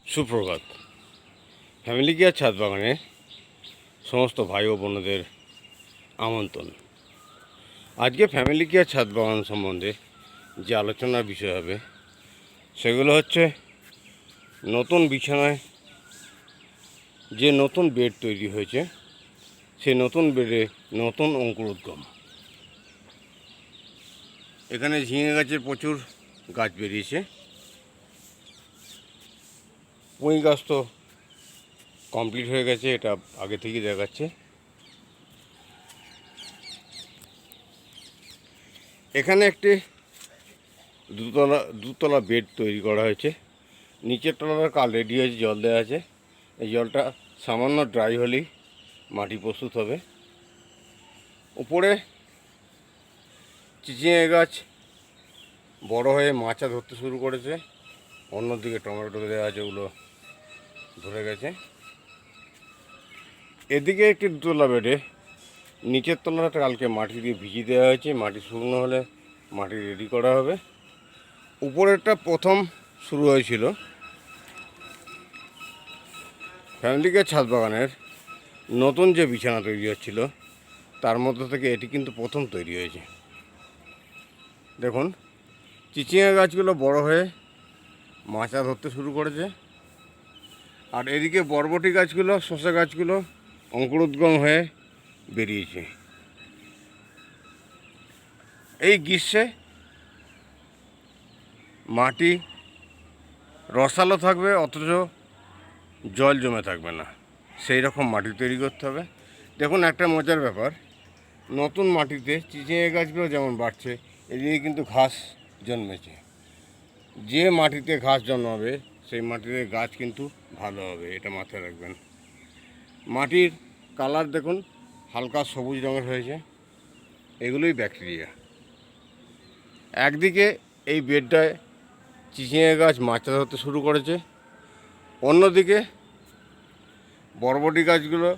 সুপ্রভাত। Family care ছাদ বাগানে সমস্ত ভাই ও বোনদের আমন্ত্রণ। আজকে ফ্যামিলি কেয়ার ছাদ বাগান সম্বন্ধে যে আলোচনার বিষয় হবে সেগুলো হচ্ছে নতুন বিছানায় যে নতুন বেড তৈরি হয়েছে সেই নতুন বেডে নতুন অঙ্কুরোদ্গম। এখানে ঝিঙে গাছের প্রচুর গাছ বেরিয়েছে। পুঁই গাছ তো কমপ্লিট হয়ে গেছে, এটা আগে থেকেই দেখাচ্ছে। এখানে একটি দুতলা বেড তৈরি করা হয়েছে। নিচের তলাটা কাল রেডি হয়েছে, জল দেওয়া আছে। এই জলটা সামান্য ড্রাই হলেই মাটি প্রস্তুত হবে। উপরে চিচিঙে গাছ বড় হয়ে মাচা ধরতে শুরু করেছে। অন্যদিকে টমেটো দেওয়া আছে, ওগুলো ধরে গেছে। এদিকে একটি দুতলা বেডে নিচের তলাটা কালকে মাটি দিয়ে ভিজিয়ে দেওয়া হয়েছে। মাটি শুকনো হলে মাটি রেডি করা হবে। উপরেরটা প্রথম শুরু হয়েছিল ফ্যামিলি কেয়ার ছাদ বাগানের নতুন যে বিছানা তৈরি হচ্ছিল তার মধ্যে থেকে এটি কিন্তু প্রথম তৈরি হয়েছে। দেখুন, চিচিঙা গাছগুলো বড় হয়ে মাচা ধরতে শুরু করেছে। আর এদিকে বরবটি গাছগুলো, শসা গাছগুলো অঙ্কুরোদ্গম হয়ে বেরিয়েছে। এই গ্রীষ্মে মাটি রসালো থাকবে, অথচ জল জমে থাকবে না, সেই রকম মাটি তৈরি করতে হবে। দেখুন, একটা মজার ব্যাপার, নতুন মাটিতে চিচিঙে গাছগুলো যেমন বাড়ছে, এদিকে কিন্তু ঘাস জন্মেছে। যে মাটিতে ঘাস জন্মাবে সেই মাটিতে গাছ কিন্তু ভালো হবে, এটা মাথায় রাখবেন। মাটির কালার দেখুন, হালকা সবুজ রঙের হয়েছে, এগুলোই ব্যাকটেরিয়া। একদিকে এই বেডটায় চিচিঙে গাছ মাচা ধরতে শুরু করেছে, অন্যদিকে বরবটি গাছগুলো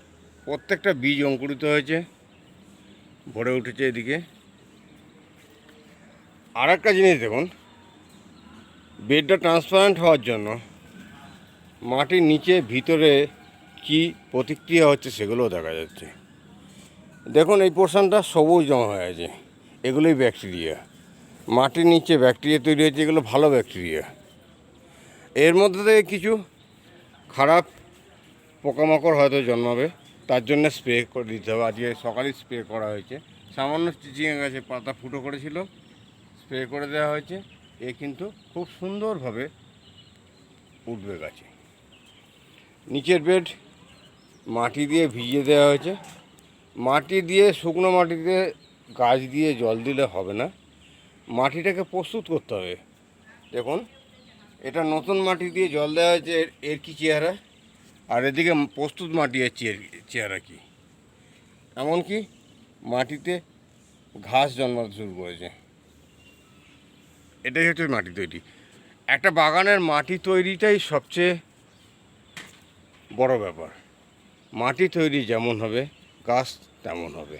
প্রত্যেকটা বীজ অঙ্কুরিত হয়েছে, ভরে উঠেছে। এদিকে আর একটা জিনিস দেখুন, বেডটা ট্রান্সপারেন্ট হওয়ার জন্য মাটির নিচে ভিতরে কি প্রতিক্রিয়া হচ্ছে সেগুলোও দেখা যাচ্ছে। দেখুন, এই পোর্শনটা সবুজ রঙ হয়ে আছে, এগুলোই ব্যাকটেরিয়া। মাটির নিচে ব্যাকটেরিয়া তৈরি হয়েছে, এগুলো ভালো ব্যাকটেরিয়া। এর মধ্যে থেকে কিছু খারাপ পোকামাকড় হয়তো জন্মাবে, তার জন্য স্প্রে করে দিতে হবে। আজকে সকালে স্প্রে করা হয়েছে। সামান্য চিচিঙে গাছে পাতা ফুটো করেছিল, স্প্রে করে দেওয়া হয়েছে। এ কিন্তু খুব সুন্দরভাবে উঠবে গাছে। নিচের বেড মাটি দিয়ে ভিজিয়ে দেওয়া হয়েছে। মাটি দিয়ে, শুকনো মাটিতে গাছ দিয়ে জল দিলে হবে না, মাটিটাকে প্রস্তুত করতে হবে। দেখুন, এটা নতুন মাটি দিয়ে জল দেওয়া হয়েছে, এর কী চেহারা, আর এদিকে প্রস্তুত মাটি এর চেহারা কী। এমনকি মাটিতে ঘাস জন্মাতে শুরু করেছে। এটাই হচ্ছে মাটি তৈরি। একটা বাগানের মাটি তৈরিটাই সবচেয়ে বড় ব্যাপার। মাটি তৈরি যেমন হবে, গাছ তেমন হবে।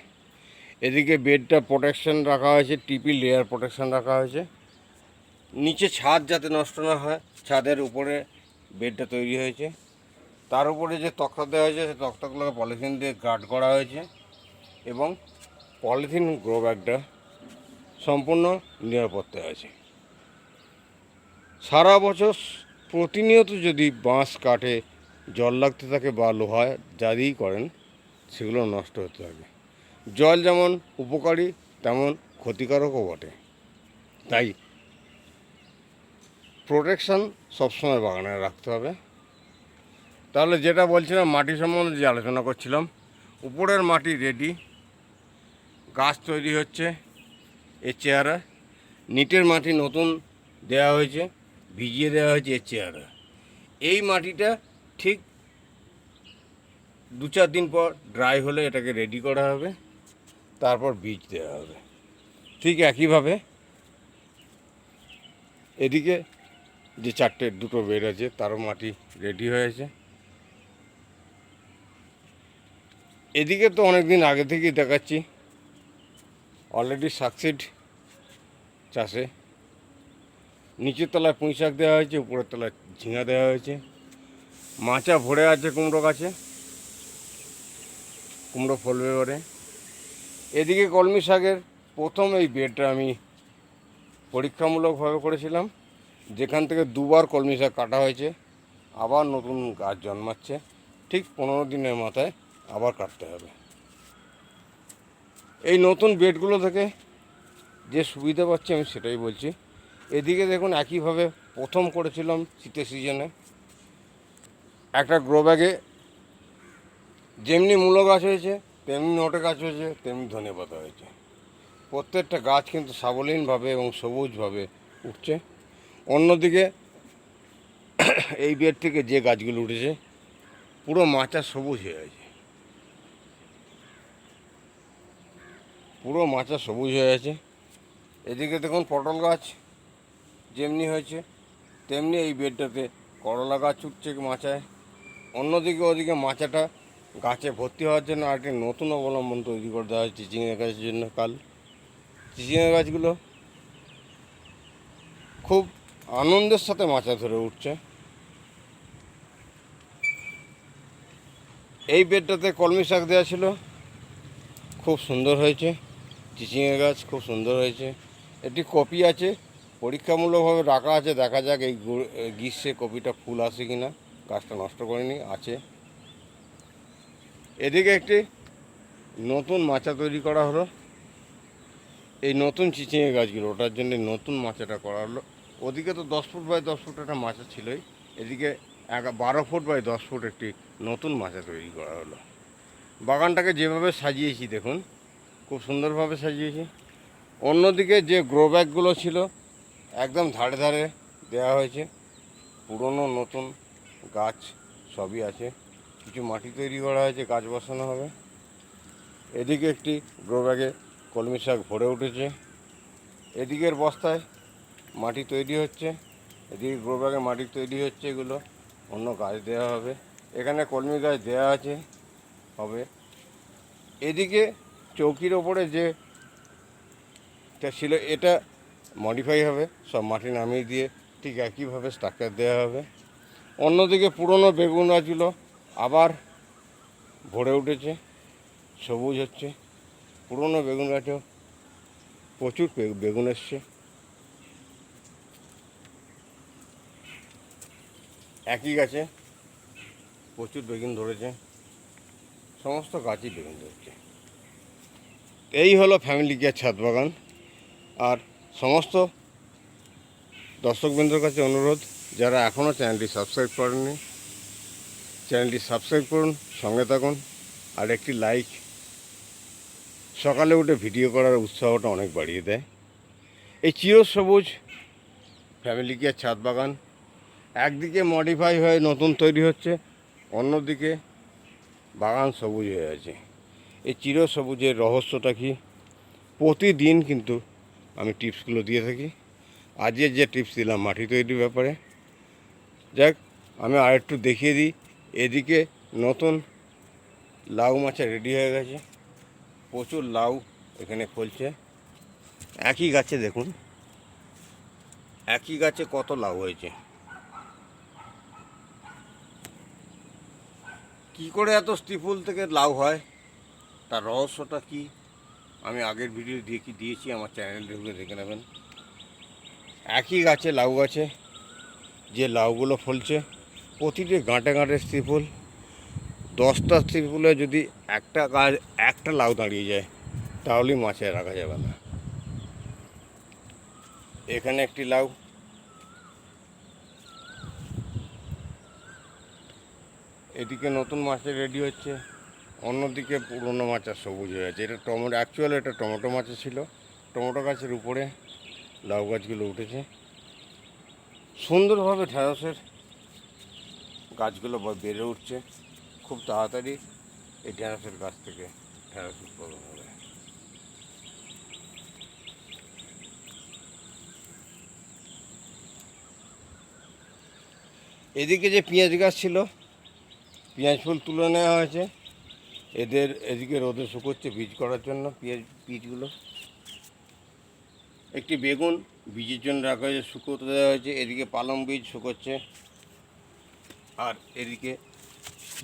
এদিকে বেডটা প্রোটেকশন রাখা হয়েছে, টিপি লেয়ার প্রোটেকশন রাখা হয়েছে। নিচে ছাদ যাতে নষ্ট না হয়, ছাদের উপরে বেডটা তৈরি হয়েছে। তার উপরে যে তক্তা দেওয়া হয়েছে, সেই তক্তাগুলোকে পলিথিন দিয়ে গার্ড করা হয়েছে, এবং পলিথিন গ্রো ব্যাগটা সম্পূর্ণ নিরাপত্তায় আছে। সারা বছর প্রতিনিয়ত যদি বাঁশ কাঠে জল লাগতে থাকে বা লোহায় যা দিয়েই করেন, সেগুলো নষ্ট হতে থাকে। জল যেমন উপকারী তেমন ক্ষতিকারকও বটে। তাই প্রোটেকশান সবসময় বাগানে রাখতে হবে। তাহলে যেটা বলছিলাম, মাটি সম্বন্ধে যে আলোচনা করছিলাম, উপরের মাটি রেডি, গাছ তৈরি হচ্ছে এর চেহারা। নিটের মাটি নতুন দেওয়া হয়েছে, ভিজিয়ে দেওয়া হয়েছে এর চেহারা। এই মাটিটা ঠিক 2-4 দিন পর ড্রাই হলে এটাকে রেডি করা হবে, তারপর বীজ দেওয়া হবে। ঠিক একইভাবে এদিকে যে দুটো বেড আছে, তারও মাটি রেডি হয়েছে। এদিকে তো অনেক দিন আগে থেকেই দেখাচ্ছি, অলরেডি সাকসিড চাষে। নিচের তলায় পুঁই শাক দেওয়া হয়েছে, উপরের তলায় ঝিঙা দেওয়া হয়েছে। মাচা ভরে আছে কুমড়ো গাছে, কুমড়ো ফলবে এবারে। এদিকে কলমি শাকের প্রথম এই বেডটা আমি পরীক্ষামূলকভাবে করেছিলাম, যেখান থেকে দুবার কলমি শাক কাটা হয়েছে। আবার নতুন গাছ জন্মাচ্ছে, ঠিক 15 দিনের মাথায় আবার কাটতে হবে। এই নতুন বেডগুলো থেকে যে সুবিধা পাচ্ছি আমি সেটাই বলছি। এদিকে দেখুন একইভাবে প্রথম করেছিলাম শীতের সিজনে, একটা গ্রো ব্যাগে যেমনি মূলো গাছ হয়েছে, তেমনি নটে গাছ হয়েছে, তেমনি ধনেপাতা হয়েছে। প্রত্যেকটা গাছ কিন্তু সাবলীনভাবে এবং সবুজভাবে উঠছে। অন্যদিকে এই বেড থেকে যে গাছগুলো উঠেছে পুরো মাচা সবুজ হয়ে আছে, পুরো মাচা সবুজ হয়ে আছে। এদিকে দেখুন পটল গাছ যেমনি হয়েছে তেমনি এই বেডটাতে করলা গাছ উঠছে মাচায়। অন্যদিকে ওদিকে মাচাটা গাছে ভর্তি হওয়ার জন্য আরেকটি নতুন অবলম্বন তৈরি করে দেওয়া হয়েছে চিচিঙে গাছের জন্য। চিচিঙে গাছগুলো খুব আনন্দের সাথে মাচা ধরে উঠছে। এই বেডটাতে কলমি শাক দেওয়া ছিল, খুব সুন্দর হয়েছে। চিচিঙে গাছ খুব সুন্দর হয়েছে। একটি কপি আছে, পরীক্ষামূলকভাবে রাখা আছে, দেখা যাক এই গ্রীষ্মে কপিটা ফুল আসে কি না। গাছটা নষ্ট করেনি, আছে। এদিকে একটি নতুন মাচা তৈরি করা হলো, এই নতুন চিচিঙে গাছগুলো ওটার জন্য নতুন মাচাটা করা হলো। ওদিকে তো 10 ফুট বাই 10 ফুট একটা মাচা ছিলই, এদিকে 12 ফুট বাই 10 ফুট একটি নতুন মাচা তৈরি করা হলো। বাগানটাকে যেভাবে সাজিয়েছি দেখুন, খুব সুন্দরভাবে সাজিয়েছি। অন্যদিকে যে গ্রো ব্যাগগুলো ছিল একদম ধারে ধারে দেওয়া হয়েছে, পুরনো নতুন গাছ সবই আছে। কিছু মাটি তৈরি করা হয়েছে, গাছ বসানো হবে। এদিকে একটি গ্রো ব্যাগে কলমি শাক ভরে উঠেছে, এদিকের বস্তায় মাটি তৈরি হচ্ছে, এদিকে গ্রো ব্যাগে মাটি তৈরি হচ্ছে। এগুলো অন্য গাছ দেওয়া হবে, এখানে কলমি গাছ দেওয়া আছে, হবে। এদিকে চৌকির ওপরে যেটা ছিল এটা মডিফাই হবে, সব মাটি নামিয়ে দিয়ে ঠিক একইভাবে স্ট্রাকচার দেওয়া হবে। অন্যদিকে পুরনো বেগুন গাছগুলো আবার ভরে উঠেছে, সবুজ হচ্ছে। পুরনো বেগুন গাছেও প্রচুর বেগুন এসছে। একই গাছে প্রচুর বেগুন ধরেছে, সমস্ত গাছই বেগুন ধরছে। এই হলো ফ্যামিলি কেয়ার ছাদ বাগান। আর সমস্ত দর্শকবৃন্দর কাছে অনুরোধ, যারা এখনও চ্যানেলটি সাবস্ক্রাইব করেননি চ্যানেলটি সাবস্ক্রাইব করুন, সঙ্গে থাকুন। আর একটি লাইক সকালে উঠে ভিডিও করার উৎসাহটা অনেক বাড়িয়ে দেয়। এই চিরসবুজ ফ্যামিলি কেয়ার ছাদ বাগান একদিকে মডিফাই হয়ে নতুন তৈরি হচ্ছে, অন্যদিকে বাগান সবুজ হয়ে আছে। এই চিরসবুজের রহস্যটা কি, প্রতিদিন কিন্তু আমি টিপসগুলো দিয়ে থাকি। আজকে যে টিপস দিলাম মাটি তৈরির ব্যাপারে, যাক আমি আরেকটু দেখিয়ে দিই। এদিকে নতুন লাউ মাচা রেডি হয়ে গেছে, প্রচুর লাউ এখানে ফলছে। একই গাছে দেখুন, একই গাছে কত লাউ হয়েছে। কি করে এত স্টিফুল থেকে লাউ হয়, তার রহস্যটা কি আমি আগের ভিডিও দিয়েছি, আমার চ্যানেলে ঢুকে দেখে নেবেন। একই গাছে লাউ গাছে যে লাউগুলো ফলছে, প্রতিটি গাঁটে গাঁটে স্টিফুল। 10টা স্টিফুলে যদি একটা লাউ দাঁড়িয়ে যায় তাহলেই মাছে রাখা যাবে না। এখানে একটি লাউ, এদিকে নতুন মাছে রেডি হচ্ছে, অন্যদিকে পুরনো মাচা সবুজ হয়ে আছে। এটা এটা টমেটো মাচা ছিল, টমেটো গাছের উপরে লাউ গাছগুলো উঠেছে সুন্দরভাবে। ঢ্যাঁড়সের গাছগুলো বেড়ে উঠছে খুব তাড়াতাড়ি। এই ঢ্যাঁড়সের গাছ থেকে ঢ্যাঁড়স উৎপাদন হবে। এদিকে যে পেঁয়াজ গাছ ছিল, পেঁয়াজ ফুল তুলে নেওয়া হয়েছে, এদিকে রোদে শুকোচ্ছে বীজ করার জন্য বীজগুলো। একটি বেগুন বীজের জন্য রাখা হয়েছে, শুকোতে দেওয়া হয়েছে। এদিকে পালং বীজ শুকোচ্ছে। আর এদিকে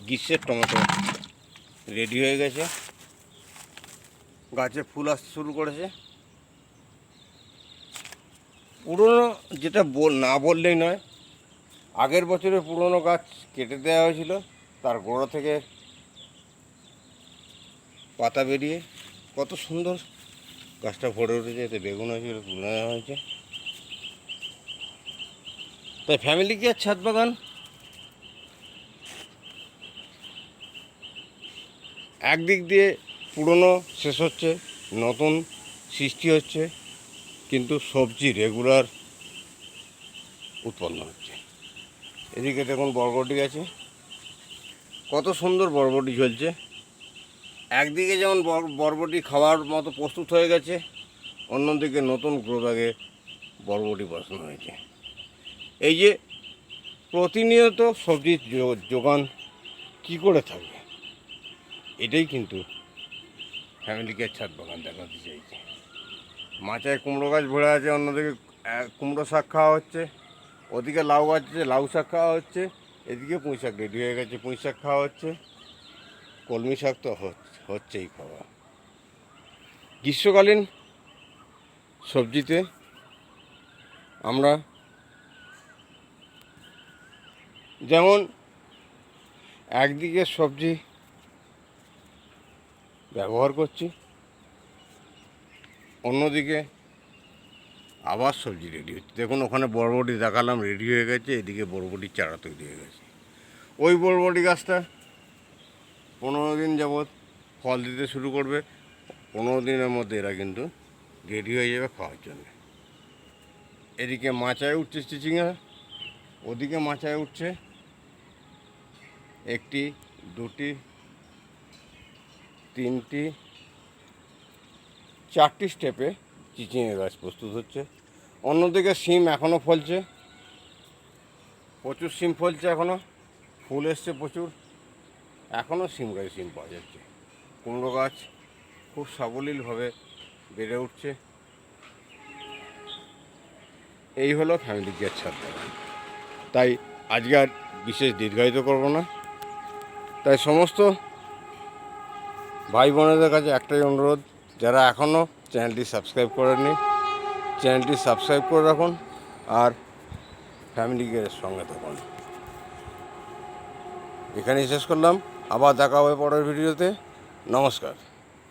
গ্রীষ্মের টমেটো রেডি হয়ে গেছে, গাছে ফুল আসতে শুরু করেছে। পুরনো যেটা না বললেই নয়, আগের বছরে পুরনো গাছ কেটে দেওয়া হয়েছিল, তার গোড়া থেকে পাতা বেরিয়ে কত সুন্দর গাছটা ভরে উঠেছে। এতে বেগুন হয়েছিল, তুলে নেওয়া হয়েছে। তাই ফ্যামিলি কেয়ার ছাদ বাগান একদিক দিয়ে পুরনো শেষ হচ্ছে, নতুন সৃষ্টি হচ্ছে, কিন্তু সবজি রেগুলার উৎপন্ন হচ্ছে। এদিকে দেখুন বরবটি আছে, কত সুন্দর বরবটি ঝলছে। একদিকে যেমন বরবটি খাওয়ার মতো প্রস্তুত হয়ে গেছে, অন্যদিকে নতুন গ্রো ব্যাগে বরবটি বসানো হয়েছে। এই যে প্রতিনিয়ত সবজির যোগান কী করে থাকবে, এটাই কিন্তু ফ্যামিলি কেয়ার ছাদ বাগান দেখাতে চাইছে। মাচায় কুমড়ো গাছ ভরে আছে, অন্যদিকে কুমড়ো শাক খাওয়া হচ্ছে, ওদিকে লাউ গাছ আছে, লাউ শাক খাওয়া হচ্ছে, এদিকে পুঁই শাক রেডি হয়ে গেছে, পুঁই শাক খাওয়া হচ্ছে, কলমি শাক তো হচ্ছেই খাওয়া। গ্রীষ্মকালীন সবজিতে আমরা যেমন একদিকে সবজি ব্যবহার করছি, অন্যদিকে আবার সবজি রেডি হচ্ছে। দেখুন ওখানে বরবটি দেখালাম রেডি হয়ে গেছে, এদিকে বরবটির চারা তৈরি হয়ে গেছে। ওই বরবটি গাছটা 15 দিন যাবৎ ফল দিতে শুরু করবে, 15 দিনের মধ্যে এরা কিন্তু রেডি হয়ে যাবে খাওয়ার জন্য। এদিকে মাচায় উঠছে চিচিঙ্গা, ওদিকে মাচায় উঠছে 1টি 2টি 3টি 4টি স্টেপে চিচিঙ্গা গাছ প্রস্তুত হচ্ছে। অন্যদিকে শিম এখনও ফলছে, প্রচুর শিম ফলছে, এখনও ফুল এসছে প্রচুর, এখনও শিম গাছে শিম পাওয়া যাচ্ছে। কুমড়ো গাছ খুব সাবলীলভাবে বেড়ে উঠছে। এই হলো ফ্যামিলি কেয়ার ছাদ বাগান। তাই আজকে আর বিশেষ দীর্ঘায়িত করব না। তাই সমস্ত ভাই বোনেদের কাছে একটাই অনুরোধ, যারা এখনও চ্যানেলটি সাবস্ক্রাইব করেননি, চ্যানেলটি সাবস্ক্রাইব করে রাখুন আর ফ্যামিলি কেয়ারের সঙ্গে থাকুন। এখানেই শেষ করলাম, আবার দেখা হবে পরের ভিডিওতে। নমস্কার।